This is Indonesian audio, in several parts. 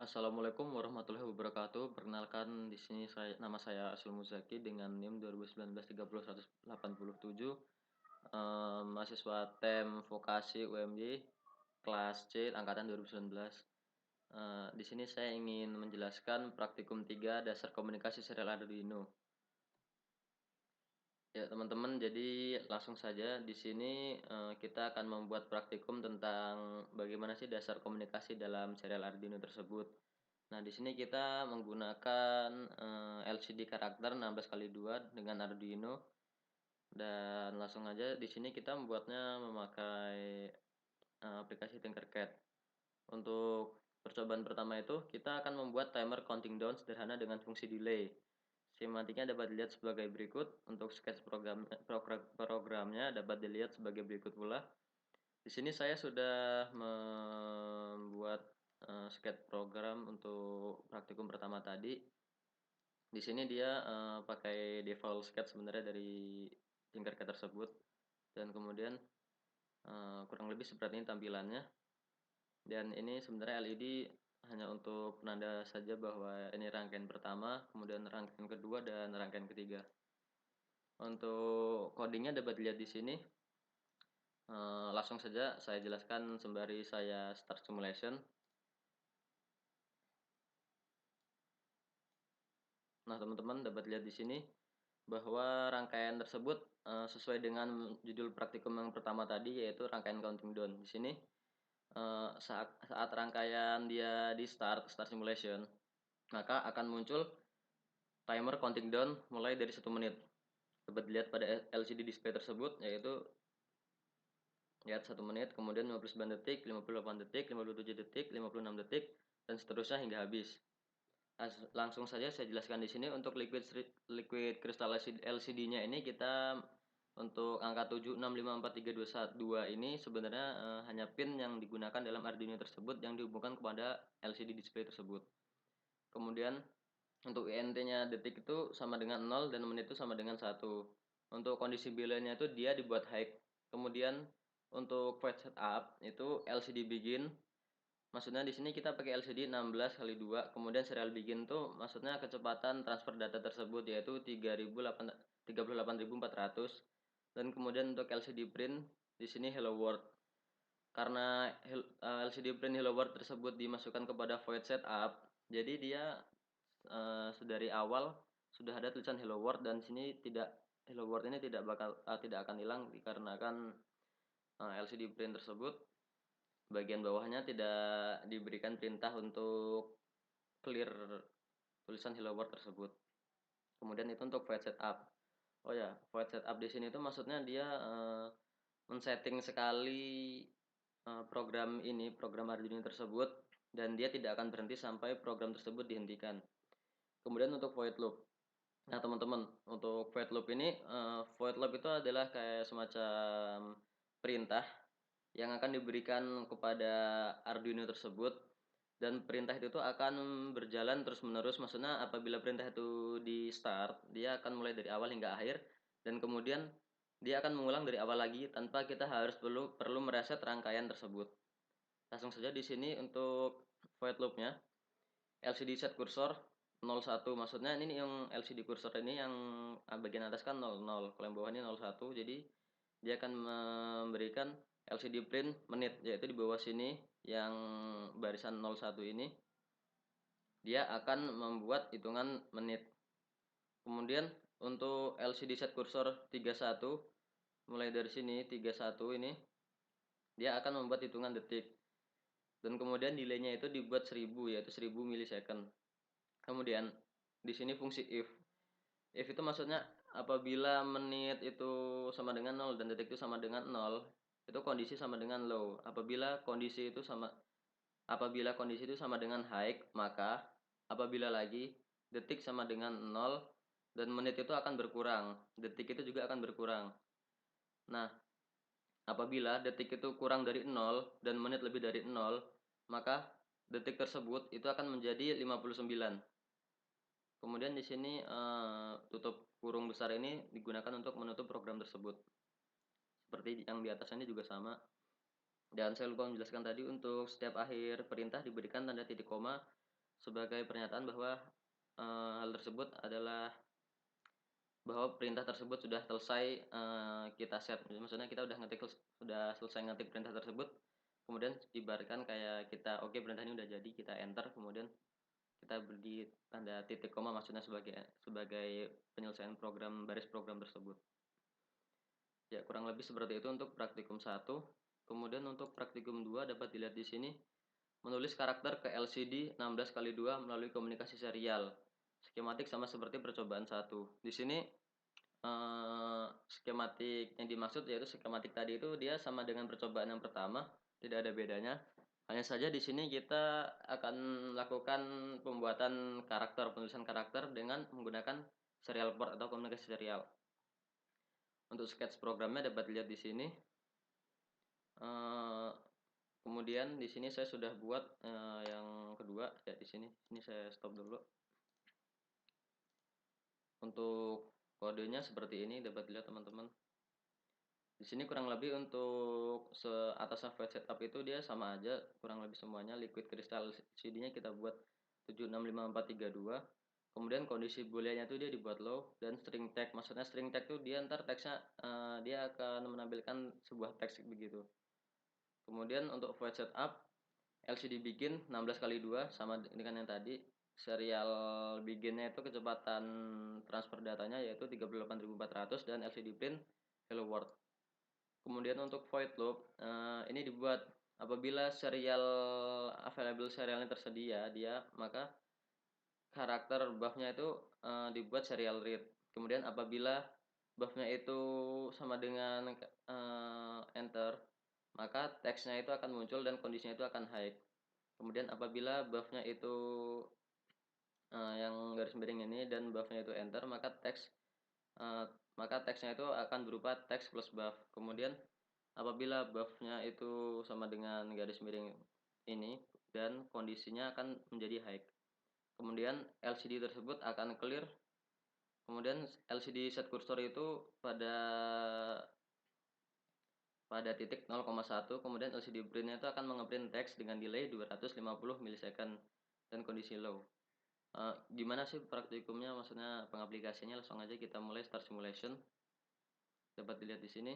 Assalamualaikum warahmatullahi wabarakatuh. Perkenalkan di sini nama saya Asyul Muzaki dengan NIM 2019 30 187, mahasiswa TEM Vokasi UMY kelas C angkatan 2019. Di sini saya ingin menjelaskan praktikum 3 dasar komunikasi serial Arduino. Ya, teman-teman, jadi langsung saja di sini kita akan membuat praktikum tentang bagaimana sih dasar komunikasi dalam serial Arduino tersebut. Nah, di sini kita menggunakan LCD karakter 16 kali 2 dengan Arduino, dan langsung aja di sini kita membuatnya memakai aplikasi Tinkercad. Untuk percobaan pertama itu kita akan membuat timer counting down sederhana dengan fungsi delay. Skematiknya dapat dilihat sebagai berikut. Untuk sketch programnya dapat dilihat sebagai berikut pula. Di sini saya sudah membuat sketch program untuk praktikum pertama tadi. Di sini dia pakai default sketch sebenarnya dari Tinkercad tersebut, dan kemudian kurang lebih seperti ini tampilannya. Dan ini sebenarnya LED hanya untuk penanda saja bahwa ini rangkaian pertama, kemudian rangkaian kedua, dan rangkaian ketiga. Untuk codingnya dapat dilihat di sini. Langsung saja saya jelaskan sembari saya start simulation. Nah, teman-teman dapat lihat di sini bahwa rangkaian tersebut sesuai dengan judul praktikum yang pertama tadi, yaitu rangkaian counting down. Di sini saat rangkaian dia di start simulation, maka akan muncul timer counting down mulai dari 1 menit. Dapat dilihat pada LCD display tersebut, yaitu lihat 1 menit, kemudian 59 detik, 58 detik, 57 detik, 56 detik, dan seterusnya hingga habis. Langsung saja saya jelaskan di sini. Untuk liquid crystal LCD-nya ini kita untuk angka 76543212 ini sebenarnya hanya pin yang digunakan dalam Arduino tersebut yang dihubungkan kepada LCD display tersebut. Kemudian untuk INT-nya detik itu sama dengan 0 dan menit itu sama dengan 1. Untuk kondisi boolean-nya itu dia dibuat high. Kemudian untuk void setup itu LCD begin. Maksudnya di sini kita pakai LCD 16 kali 2, kemudian serial begin tuh maksudnya kecepatan transfer data tersebut yaitu 38.400, dan kemudian untuk LCD print di sini hello world. Karena LCD print hello world tersebut dimasukkan kepada void setup, jadi dia dari awal sudah ada tulisan hello world, dan sini tidak, hello world ini tidak akan hilang dikarenakan LCD print tersebut bagian bawahnya tidak diberikan perintah untuk clear tulisan hello world tersebut. Kemudian itu untuk void setup. Oh ya, void setup di sini itu maksudnya dia men-setting sekali program Arduino tersebut, dan dia tidak akan berhenti sampai program tersebut dihentikan. Kemudian untuk void loop. Nah, teman-teman, untuk void loop ini, void loop itu adalah kayak semacam perintah yang akan diberikan kepada Arduino tersebut, dan perintah itu tuh akan berjalan terus-menerus. Maksudnya apabila perintah itu di start, dia akan mulai dari awal hingga akhir, dan kemudian dia akan mengulang dari awal lagi tanpa kita harus perlu mereset rangkaian tersebut. Langsung saja di sini untuk void loop-nya, LCD set cursor 01, maksudnya ini yang LCD cursor ini yang bagian atas kan 00, kalau yang bawah ini 01, jadi dia akan memberikan LCD print menit, yaitu di bawah sini yang barisan 01 ini dia akan membuat hitungan menit. Kemudian untuk LCD set cursor 31, mulai dari sini 31 ini dia akan membuat hitungan detik, dan kemudian delay-nya itu dibuat 1000, yaitu 1000 milisecond. Kemudian di sini fungsi if. If itu maksudnya apabila menit itu sama dengan 0 dan detik itu sama dengan 0, itu kondisi sama dengan low. Apabila kondisi itu sama dengan high, maka apabila lagi detik sama dengan 0 dan menit itu akan berkurang, detik itu juga akan berkurang. Nah, apabila detik itu kurang dari 0 dan menit lebih dari 0, maka detik tersebut itu akan menjadi 59. Kemudian di sini tutup kurung besar ini digunakan untuk menutup program tersebut. Seperti yang di atas ini juga sama. Dan saya lupa menjelaskan tadi, untuk setiap akhir perintah diberikan tanda titik koma, sebagai pernyataan bahwa hal tersebut adalah bahwa perintah tersebut sudah selesai kita set. Maksudnya kita sudah selesai ngetik perintah tersebut, kemudian ibaratkan kayak kita oke perintah ini udah jadi, kita enter, kemudian kita beri tanda titik koma maksudnya sebagai penyelesaian baris program tersebut. Ya, kurang lebih seperti itu untuk praktikum 1. Kemudian untuk praktikum 2 dapat dilihat di sini, menulis karakter ke LCD 16x2 melalui komunikasi serial. Skematik sama seperti percobaan 1. Di sini skematik yang dimaksud yaitu skematik tadi itu dia sama dengan percobaan yang pertama, tidak ada bedanya. Hanya saja di sini kita akan melakukan pembuatan penulisan karakter dengan menggunakan serial port atau komunikasi serial. Untuk sketch programnya dapat dilihat di sini. Kemudian di sini saya sudah buat yang kedua ya di sini. Ini saya stop dulu. Untuk kodenya seperti ini dapat dilihat teman-teman. Di sini kurang lebih untuk atas software setup itu dia sama aja, kurang lebih semuanya. Liquid crystal CD-nya kita buat 765432. Kemudian kondisi booleannya itu dia dibuat low, dan string tag, maksudnya string tag itu dia ntar teksnya dia akan menampilkan sebuah teks begitu. Kemudian untuk void setup LCD begin 16x2 sama dengan yang tadi. Serial beginnya itu kecepatan transfer datanya yaitu 38.400 dan LCD print hello world. Kemudian untuk void loop ini dibuat apabila available serialnya tersedia maka karakter buffnya itu dibuat serial read. Kemudian apabila buffnya itu sama dengan enter, maka teksnya itu akan muncul dan kondisinya itu akan high. Kemudian apabila buffnya itu yang garis miring ini dan buffnya itu enter, maka teksnya itu akan berupa teks plus buff. Kemudian apabila buffnya itu sama dengan garis miring ini dan kondisinya akan menjadi high, kemudian LCD tersebut akan clear. Kemudian LCD set cursor itu pada titik 0,1, kemudian LCD print-nya itu akan mengeprint teks dengan delay 250 milisecond dan kondisi low. Gimana sih praktikumnya, maksudnya pengaplikasinya? Langsung aja kita mulai start simulation. Dapat dilihat di sini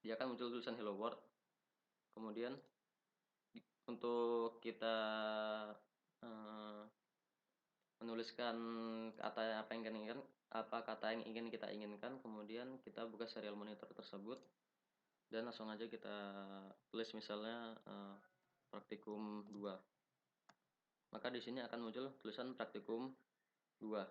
dia akan muncul tulisan hello world. Kemudian untuk kita menuliskan kata yang ingin kita inginkan, kemudian kita buka serial monitor tersebut dan langsung aja kita tulis misalnya praktikum 2. Maka di sini akan muncul tulisan praktikum 2.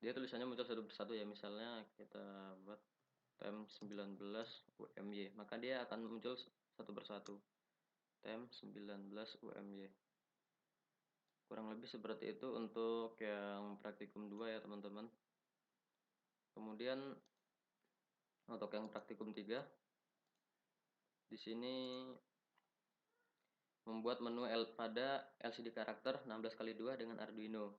Dia tulisannya muncul satu persatu ya, misalnya kita buat tem 19 UMY, maka dia akan muncul satu persatu. Tem 19 UMY. Kurang lebih seperti itu untuk yang praktikum 2 ya teman-teman. Kemudian untuk yang praktikum 3 di sini membuat menu pada LCD karakter 16x2 dengan Arduino.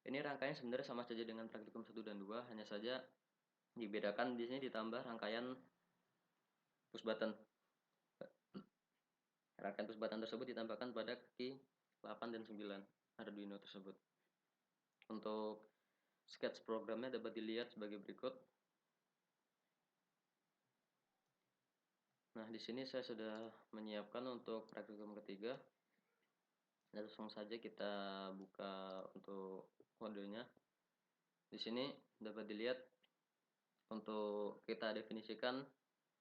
Ini rangkaian sebenarnya sama saja dengan praktikum 1 dan 2, hanya saja dibedakan di sini ditambah rangkaian push button. Rangkaian push button tersebut ditambahkan pada kaki 8 dan 9 Arduino tersebut. Untuk sketch programnya dapat dilihat sebagai berikut. Nah, di sini saya sudah menyiapkan untuk praktikum ketiga. Langsung saja kita buka untuk kodenya. Di sini dapat dilihat untuk kita definisikan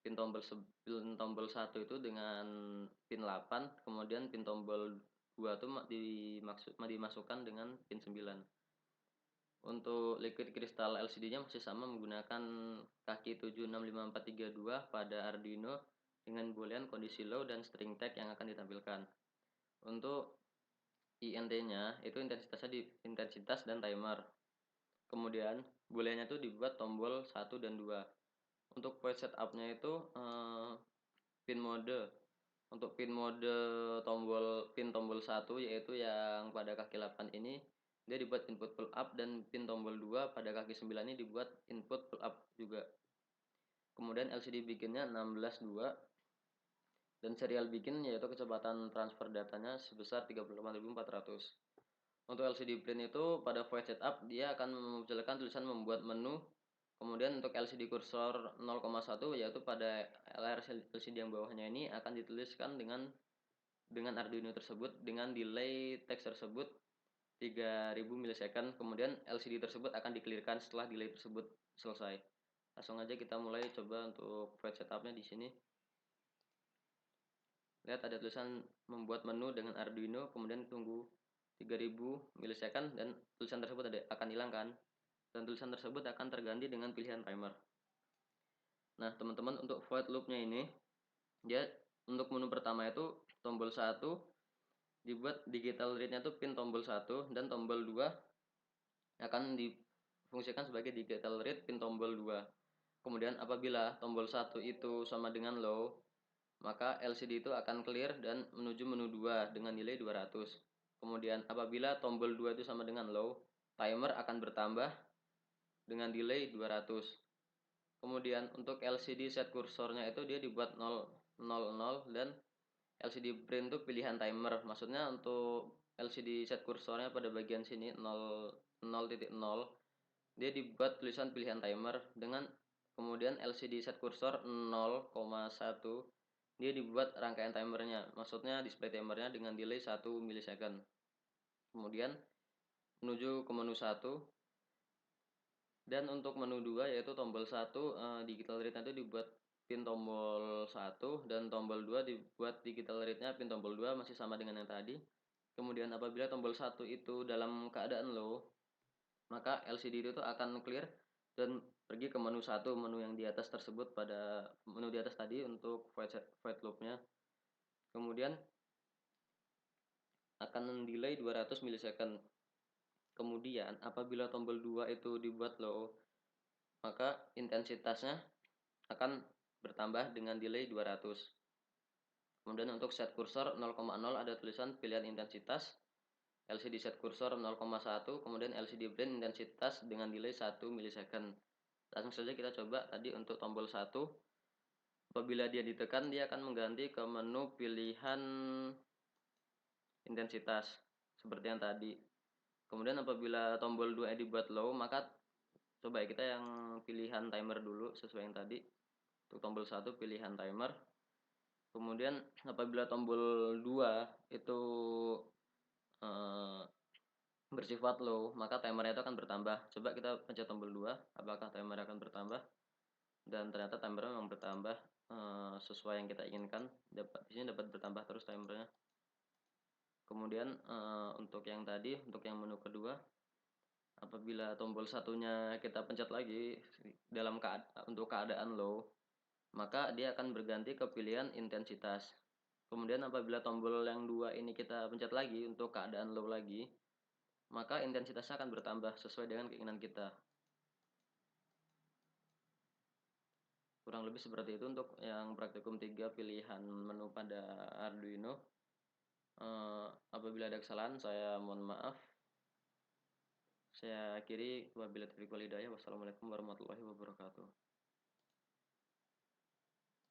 pin tombol 1 itu dengan pin 8, kemudian pin tombol 2 itu dimasukkan dengan pin 9. Untuk liquid crystal LCD-nya masih sama menggunakan kaki 765432 pada Arduino dengan boolean kondisi low dan string tag yang akan ditampilkan. Untuk INT-nya itu intensitas dan timer. Kemudian booleannya itu dibuat tombol 1 dan 2. Untuk void setup-nya itu pin mode. Untuk pin tombol 1 yaitu yang pada kaki 8 ini dia dibuat input pull up, dan pin tombol 2 pada kaki 9 ini dibuat input pull up juga. Kemudian LCD bikinnya 16.2. dan serial bikin yaitu kecepatan transfer datanya sebesar 38.400. Untuk LCD print itu pada void setup dia akan memunculkan tulisan membuat menu. Kemudian untuk LCD kursor 0,1 yaitu pada layar LCD yang bawahnya ini akan dituliskan dengan Arduino tersebut dengan delay teks tersebut 3000 milisecond. Kemudian LCD tersebut akan di-clearkan setelah delay tersebut selesai. Langsung aja kita mulai coba untuk void setupnya di sini. Lihat ada tulisan membuat menu dengan Arduino, kemudian tunggu 3000 milisecond dan tulisan tersebut akan hilang kan. Dan tulisan tersebut akan terganti dengan pilihan timer. Nah, teman-teman untuk void loopnya ini dia untuk menu pertama itu tombol 1 dibuat digital read-nya itu pin tombol 1 dan tombol 2 akan difungsikan sebagai digital read pin tombol 2. Kemudian apabila tombol 1 itu sama dengan low, maka LCD itu akan clear dan menuju menu 2 dengan nilai 200. Kemudian apabila tombol 2 itu sama dengan low, timer akan bertambah dengan delay 200. Kemudian untuk LCD set kursornya itu dia dibuat 000 dan LCD print itu pilihan timer. Maksudnya untuk LCD set kursornya pada bagian sini 0.0 dia dibuat tulisan pilihan timer dengan kemudian LCD set kursor 0,1 dia dibuat rangkaian timernya. Maksudnya display timernya dengan delay 1 milisecond. Kemudian menuju ke menu 1 dan untuk menu 2 yaitu tombol 1 digital read itu dibuat pin tombol 1 dan tombol 2 dibuat digital read-nya pin tombol 2 masih sama dengan yang tadi. Kemudian apabila tombol 1 itu dalam keadaan low, maka LCD itu akan clear dan pergi ke menu 1, menu yang di atas tersebut pada menu di atas tadi untuk void loop-nya. Kemudian akan delay 200 milisecond. Kemudian apabila tombol 2 itu dibuat low, maka intensitasnya akan bertambah dengan delay 200. Kemudian untuk set kursor 0,0 ada tulisan pilihan intensitas, LCD set kursor 0,1, kemudian LCD blend intensitas dengan delay 1 milisecond. Langsung saja kita coba tadi untuk tombol 1. Apabila dia ditekan dia akan mengganti ke menu pilihan intensitas seperti yang tadi. Kemudian apabila tombol 2 dibuat low, maka coba ya kita yang pilihan timer dulu sesuai yang tadi. Untuk tombol 1 pilihan timer. Kemudian apabila tombol 2 itu eh, bersifat low, maka timernya itu akan bertambah. Coba kita pencet tombol 2, apakah timer akan bertambah? Dan ternyata timernya memang bertambah sesuai yang kita inginkan. Di sini dapat bertambah terus timernya. Kemudian untuk yang tadi, untuk yang menu kedua, apabila tombol satunya kita pencet lagi untuk keadaan low, maka dia akan berganti ke pilihan intensitas. Kemudian apabila tombol yang 2 ini kita pencet lagi untuk keadaan low lagi, maka intensitasnya akan bertambah sesuai dengan keinginan kita. Kurang lebih seperti itu untuk yang praktikum 3 pilihan menu pada Arduino. Apabila ada kesalahan saya mohon maaf. Saya akhiri wabillahi taufiq wal hidayah. Wassalamualaikum warahmatullahi wabarakatuh.